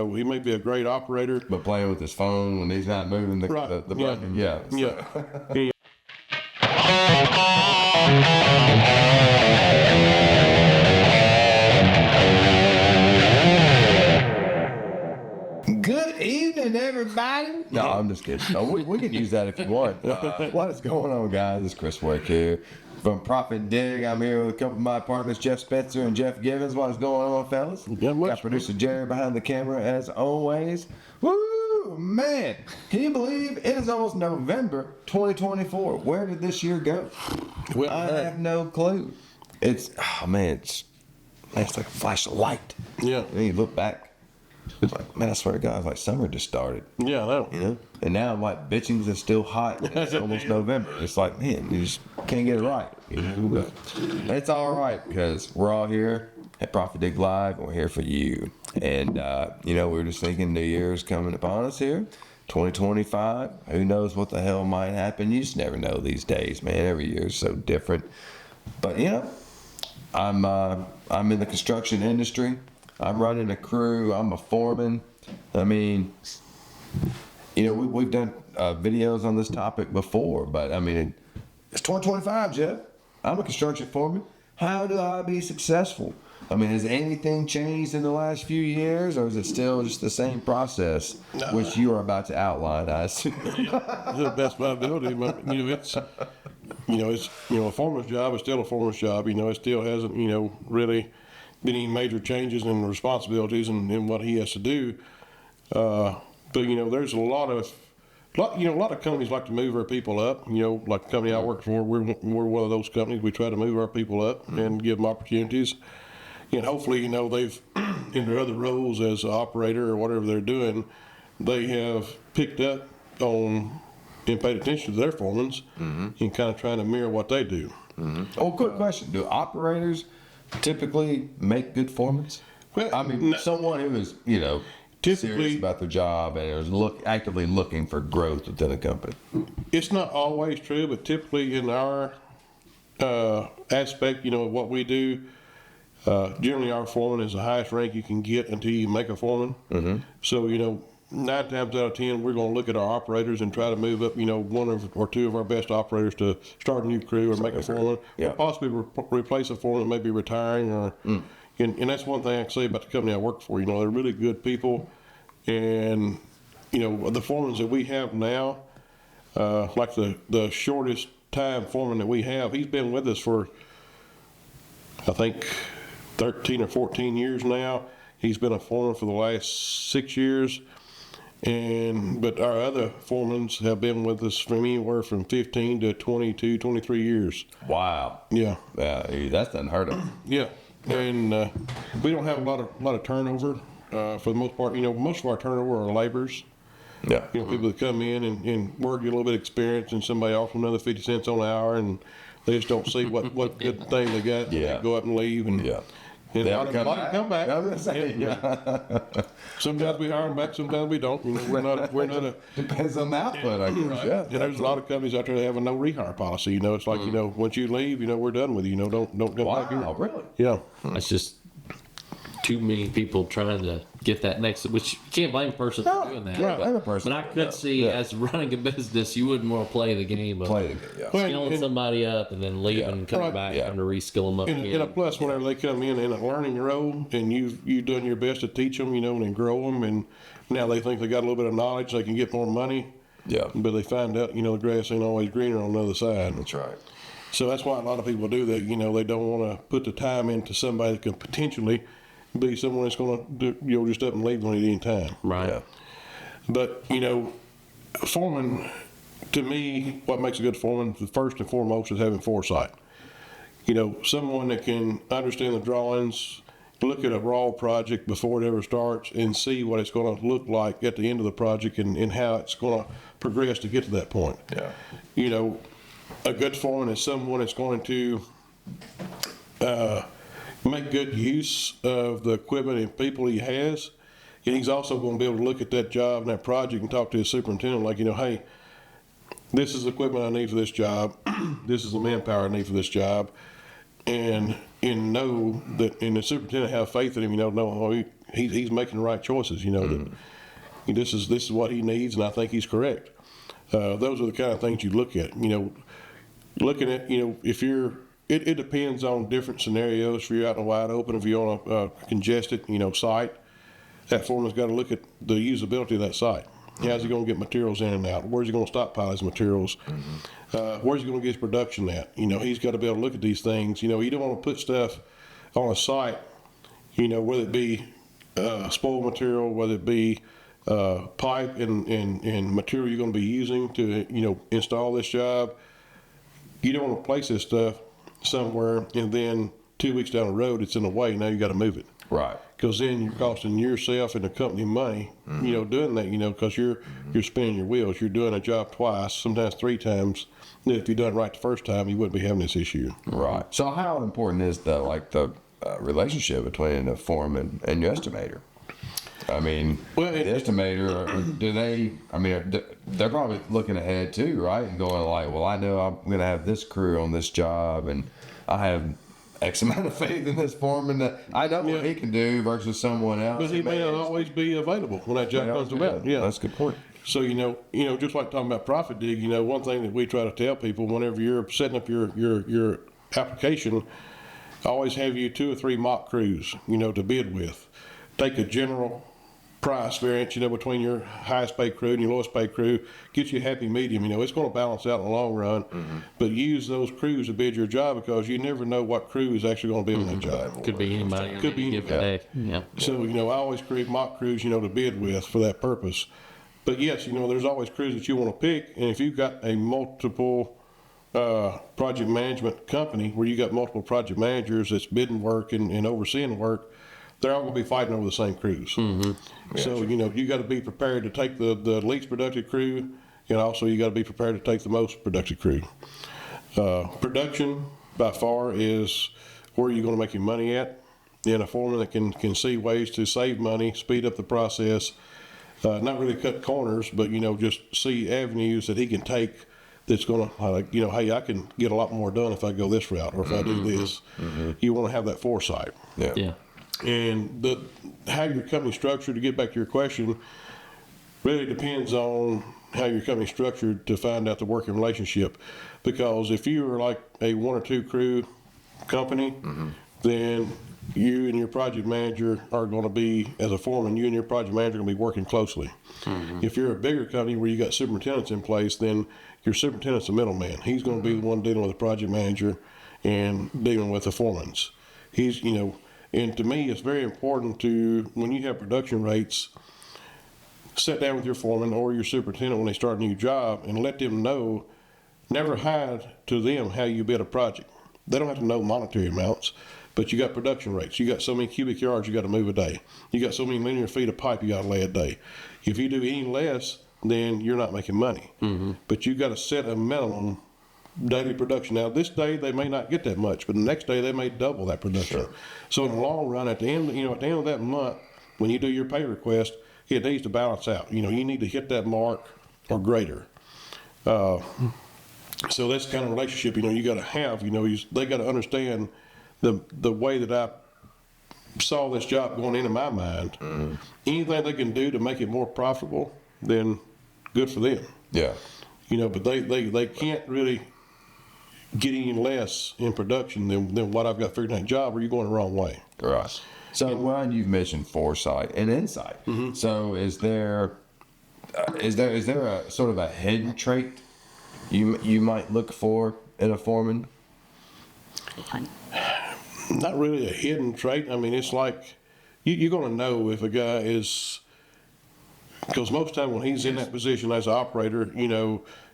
he may be a great operator, but playing with his phone when he's not moving the button. Yeah. Good evening, everybody. No, I'm just kidding. No, we can use that if you want. What is going on, guys? It's Chris Work here from PropitDig. I'm here with a couple of my partners, Jeff Spencer and Jeff Givens. What is going on, fellas? Got producer Jerry behind the camera as always. Woo, man! Can you believe it is almost November 2024? Where did this year go? Well, I have no clue. It's like a flash of light. Yeah. And you look back. It's like, man, I swear to God, it's like summer just started. Yeah, I know. And now I'm like, bitchings is still hot. And it's almost November. It's like, man, you just can't get it right. But it's all right because we're all here at PropitDig Live, and we're here for you. And, we were just thinking New Year's coming upon us here. 2025. Who knows what the hell might happen? You just never know these days, man. Every year is so different. But, I'm in the construction industry. I'm running a crew. I'm a foreman. I mean, we've done videos on this topic before, but I mean, it's 2025, Jeff. I'm a construction foreman. How do I be successful? I mean, has anything changed in the last few years, or is it still just the same process, which you are about to outline? I assume. To the best of my ability, but it's a foreman's job is still a foreman's job. It still hasn't really been any major changes in responsibilities and what he has to do. But there's a lot of companies like to move our people up. Like the company I work for, we're one of those companies. We try to move our people up and give them opportunities. And hopefully, they've in their other roles as an operator or whatever they're doing, they have picked up on and paid attention to their foremans and kind of trying to mirror what they do. Oh, quick question: do operators typically make good foremen? Well, I mean, someone who is, serious about their job and is actively looking for growth within a company. It's not always true, but typically in our aspect, of what we do, generally our foreman is the highest rank you can get until you make a foreman. So, 9 times out of 10, we're going to look at our operators and try to move up, one or two of our best operators to start a new crew or make a foreman, or possibly replace a foreman that may be retiring. Or, and that's one thing I can say about the company I work for. They're really good people, and the foremans that we have now, like the shortest time foreman that we have, he's been with us for I think 13 or 14 years now. He's been a foreman for the last 6 years. But our other foremen have been with us from anywhere from 15 to 22, 23 years. Wow. Yeah. That's unheard of. Yeah. And we don't have a lot of turnover for the most part. Most of our turnover are laborers. Yeah. People that come in and work, get a little bit of experience, and somebody offers them another 50 cents on the hour, and they just don't see what good thing they got. Yeah. They go up and leave. And, they a lot of them come back. I was gonna say, Sometimes we hire them back, sometimes we don't. We're not a depends on the output, I guess. Right. Yeah. And there's a lot of companies out there that have a no rehire policy. It's like once you leave, we're done with you. Don't come back here. Wow, really? Yeah. That's just too many people trying to get that next, which you can't blame a person for doing that. Yeah, I'm a person. But I could see as running a business, you wouldn't want to play the game of skilling somebody up and then leaving and coming back trying to reskill them up again. And a plus, whenever they come in a learning role and you've done your best to teach them, and grow them, and now they think they got a little bit of knowledge, they can get more money. Yeah. But they find out, the grass ain't always greener on the other side. That's right. So that's why a lot of people do that. They don't want to put the time into somebody that can potentially be someone that's going to do, just up and leave on at any time. Right. Yeah. But, foreman, to me, what makes a good foreman, first and foremost, is having foresight. Someone that can understand the drawings, look at a raw project before it ever starts, and see what it's going to look like at the end of the project and how it's going to progress to get to that point. Yeah. A good foreman is someone that's going to make good use of the equipment and people he has. And he's also going to be able to look at that job and that project and talk to his superintendent like, hey, this is the equipment I need for this job. This is the manpower I need for this job. And and know that, and the superintendent have faith in him, he's making the right choices, that this is what he needs, and I think he's correct. Those are the kind of things you look at, looking at, if you're, it depends on different scenarios. If you're out in the wide open, if you're on a congested, site, that foreman's got to look at the usability of that site. How's he going to get materials in and out? Where's he going to stockpile his materials? Where's he going to get his production at? He's got to be able to look at these things. You don't want to put stuff on a site, whether it be spoiled material, whether it be pipe and material you're going to be using to, install this job. You don't want to place this stuff somewhere and then 2 weeks down the road it's in the way. Now you got to move it. Right. Because then you're costing yourself and the company money, doing that, because you're spinning your wheels. You're doing a job twice, sometimes 3 times. If you done it right the first time, you wouldn't be having this issue. Right. So how important is the relationship between the foreman and your estimator? I mean, the estimator, they're probably looking ahead too, right? And going like, well, I know I'm going to have this crew on this job, and I have X amount of faith in this foreman that I know what he can do versus someone else. But he may not always be available when that job comes about. Yeah, that's a good point. So just like talking about PropitDig, one thing that we try to tell people whenever you're setting up your application, always have you 2 or 3 mock crews, to bid with. Take a general price variance, between your highest paid crew and your lowest paid crew, get you a happy medium. It's going to balance out in the long run, but use those crews to bid your job because you never know what crew is actually going to be on that job. Could be anybody. Could be anybody. Yeah. So, I always create mock crews, to bid with for that purpose. But yes, there's always crews that you want to pick, and if you've got a multiple project management company where you got multiple project managers that's bidding work and overseeing work, they're all going to be fighting over the same crews. So, you got to be prepared to take the least productive crew, and also you got to be prepared to take the most productive crew. Production, by far, is where you're going to make your money at. And a foreman that can see ways to save money, speed up the process, not really cut corners, but, just see avenues that he can take that's going to, hey, I can get a lot more done if I go this route or if I do this. You want to have that foresight. Yeah. And how your company structured, to get back to your question, really depends on how your company structured to find out the working relationship. Because if you are like a 1 or 2 crew company, then you and your project manager are going to be, as a foreman, you and your project manager are going to be working closely. If you're a bigger company where you got superintendents in place, then your superintendent's a middleman. He's going to be the one dealing with the project manager and dealing with the foremans. He's, and to me, it's very important to, when you have production rates, sit down with your foreman or your superintendent when they start a new job and let them know, never hide to them how you bid a project. They don't have to know monetary amounts, but you got production rates. You got so many cubic yards you got to move a day. You got so many linear feet of pipe you got to lay a day. If you do any less, then you're not making money. But you got to set a minimum daily production. Now, this day they may not get that much, but the next day they may double that production. So in the long run, at the end of that month, when you do your pay request, it needs to balance out. You need to hit that mark or greater. So that's the kind of relationship you got to have. They got to understand the way that I saw this job going into my mind. Anything they can do to make it more profitable, then good for them. Yeah. But they can't really get any less in production than what I've got figured out. Job, or you're going the wrong way. Right. So when you've mentioned foresight and insight, so is there a sort of a hidden trait you might look for in a foreman? Not really a hidden trait. I mean, it's like you're going to know if a guy is, because most time when he's in that position as an operator,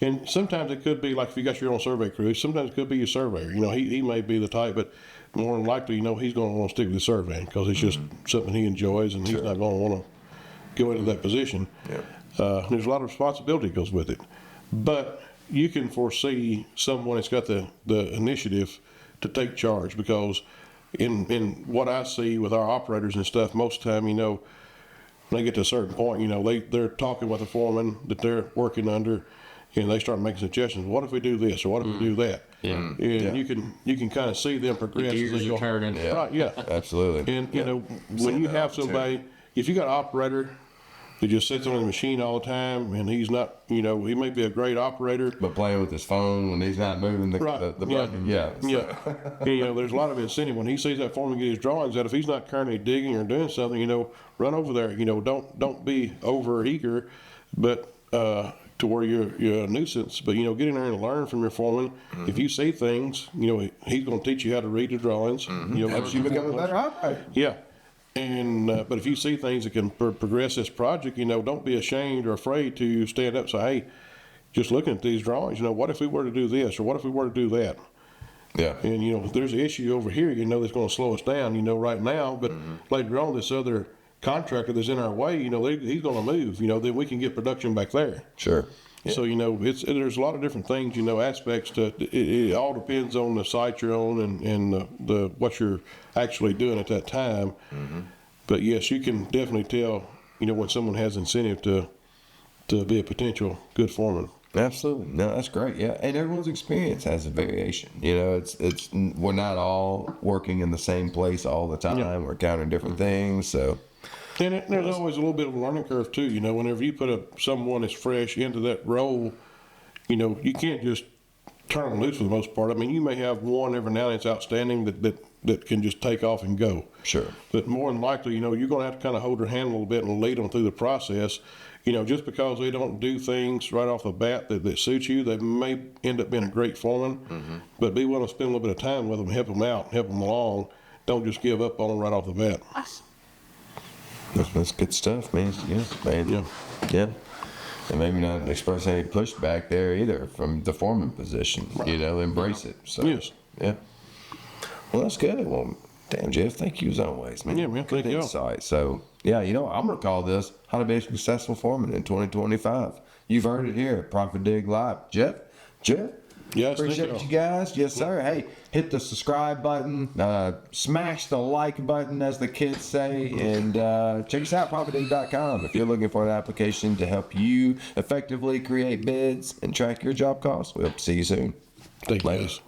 and sometimes it could be like if you got your own survey crew, sometimes it could be your surveyor. He may be the type, but more than likely, he's going to want to stick with the surveying because it's just something he enjoys, and he's not going to want to go into that position. There's a lot of responsibility that goes with it, but you can foresee someone that's got the initiative to take charge, because in what I see with our operators and stuff, most of the time, when they get to a certain point, they're talking with the foreman that they're working under, and they start making suggestions. What if we do this, or what if we do that? Yeah. And you can kind of see them progress as Gears they are go. turning. Yeah. Right, yeah. Absolutely. And you know, when you have somebody, if you got an operator who just sits on the machine all the time, and he's not, you know, he may be a great operator, But playing with his phone when he's not moving the Right. button. Yeah. yeah, and, you know, there's a lot of incentive when he sees that foreman get his drawings out. If he's not currently digging or doing something, you know, run over there. You know, don't be over eager, but to where you're a nuisance. But you know, get in there and learn from your foreman. If you see things, you know, he's going to teach you how to read the drawings. You know, Helps you become a better operator. yeah. And but if you see things that can progress this project, you know, don't be ashamed or afraid to stand up and say, hey, just looking at these drawings, you know, what if we were to do this, or what if we were to do that? Yeah. And you know, there's an issue over here, you know, that's going to slow us down, you know, right now. But later on, this other contractor that's in our way, you know, he's going to move, you know, then we can get production back there. Sure. So you know, there's a lot of different things, you know, aspects to it all depends on the site you're on and the what you're actually doing at that time. But yes, you can definitely tell, you know, when someone has incentive to be a potential good foreman. Absolutely. No, that's great. Yeah. And everyone's experience has a variation. You know, it's we're not all working in the same place all the time. Yeah. We're encountering different things. So And there's always a little bit of a learning curve too. You know, whenever you put someone that's fresh into that role, you know, you can't just turn them loose for the most part. I mean, you may have one every now and then that's outstanding that can just take off and go. Sure. But more than likely, you know, you're going to have to kind of hold their hand a little bit and lead them through the process. You know, just because they don't do things right off the bat that suit you, they may end up being a great foreman. But be willing to spend a little bit of time with them, help them out, help them along. Don't just give up on them right off the bat. That's good stuff, man. Yeah, man. Yeah. Yeah. And maybe not express any pushback there either from the foreman position. You know, embrace it. So, Yes. Yeah. Well, that's good. Well, damn, Jeff, thank you as always, man. Yeah, man, Good thank you. insight. So, yeah, you know, I'm going to call this How to Be a Successful Foreman in 2025. You've heard it here at PropitDig Live. Jeff? Yes, Appreciate thank you. you guys. Yes, sir. Hey, hit the subscribe button, smash the like button, as the kids say, and check us out, PropitDig.com, if you're looking for an application to help you effectively create bids and track your job costs. We hope to see you soon. Thank you, Later. guys.